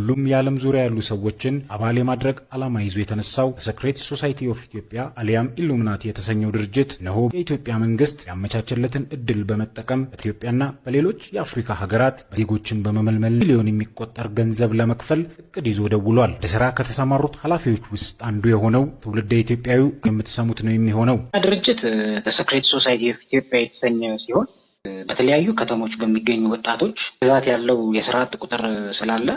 በሁሉም የዓለም ዙሪያ ያሉ ሰዎችን አባል የማድረግ ዓላማ ይዞ የተነሳው ሰክሬት ሶሳይቲ ኦፍ ኢትዮጵያ አሊያም ኢሉሚናቲ የተሰኘው ድርጅት ነሆ የኢትዮጵያ መንግስት ያመቻቸለትን እድል በመጠቀም በኢትዮጵያና በሌሎች የአፍሪካ ሀገራት ዜጎችን በመመልመል ሚሊዮን የሚቆጠር ገንዘብ ለመክፈል እቅድ ይዞ ደውሏል። ለስራ ከተሰማሩት ኃላፊዎች ውስጥ አንዱ የሆነው ትውልደ ኢትዮጵያዊ የምትሰሙት ነው የሚሆነው። ድርጅት ሰክሬት ሶሳይቲ ኦፍ ኢትዮጵያ የተሰኘ ሲሆን በተለያዩ ከተሞች በሚገኙ ወጣቶች ብዛት ያለው የስራ አጥ ቁጥር ስላለ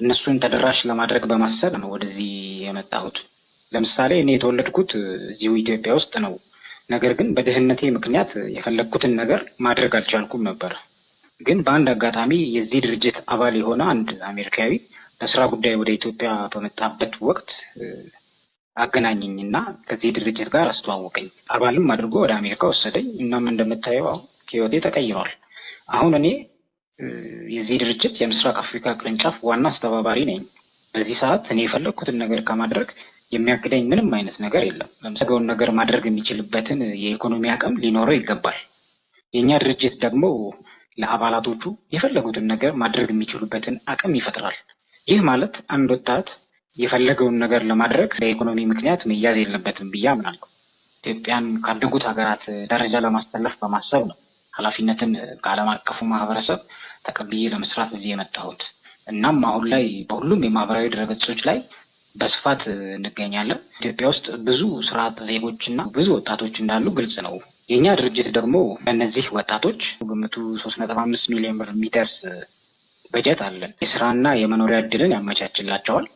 እነሱን ተደራሽ ለማድረግ በማሰብ ነው ወደዚህ የመጣሁት። ለምሳሌ እኔ የተወለድኩት እዚሁ ኢትዮጵያ ውስጥ ነው። ነገር ግን በድህነቴ ምክንያት የፈለግኩትን ነገር ማድረግ አልቻልኩም ነበር። ግን በአንድ አጋጣሚ የዚህ ድርጅት አባል የሆነ አንድ አሜሪካዊ ለስራ ጉዳይ ወደ ኢትዮጵያ በመጣበት ወቅት አገናኘኝና ከዚህ ድርጅት ጋር አስተዋወቀኝ። አባልም አድርጎ ወደ አሜሪካ ወሰደኝ። እናም እንደምታየው ህይወቴ ተቀይሯል። አሁን እኔ የዚህ ድርጅት የምስራቅ አፍሪካ ቅርንጫፍ ዋና አስተባባሪ ነኝ። በዚህ ሰዓት እኔ የፈለግኩትን ነገር ከማድረግ የሚያግደኝ ምንም አይነት ነገር የለም። ለምሳሌውን ነገር ማድረግ የሚችልበትን የኢኮኖሚ አቅም ሊኖረው ይገባል። የእኛ ድርጅት ደግሞ ለአባላቶቹ የፈለጉትን ነገር ማድረግ የሚችሉበትን አቅም ይፈጥራል። ይህ ማለት አንድ ወጣት የፈለገውን ነገር ለማድረግ በኢኮኖሚ ምክንያት መያዝ የለበትም ብዬ አምናለሁ። ኢትዮጵያን ካደጉት ሀገራት ደረጃ ለማስተላለፍ በማሰብ ነው ኃላፊነትን ከዓለም አቀፉ ማህበረሰብ ተቀብዬ ለመስራት እዚህ የመጣሁት። እናም አሁን ላይ በሁሉም የማህበራዊ ድረገጾች ላይ በስፋት እንገኛለን። ኢትዮጵያ ውስጥ ብዙ ስራ አጥ ዜጎችና ብዙ ወጣቶች እንዳሉ ግልጽ ነው። የእኛ ድርጅት ደግሞ ለእነዚህ ወጣቶች ግምቱ 3.5 ሚሊዮን ብር የሚደርስ በጀት አለን። የስራና የመኖሪያ እድልን ያመቻችላቸዋል።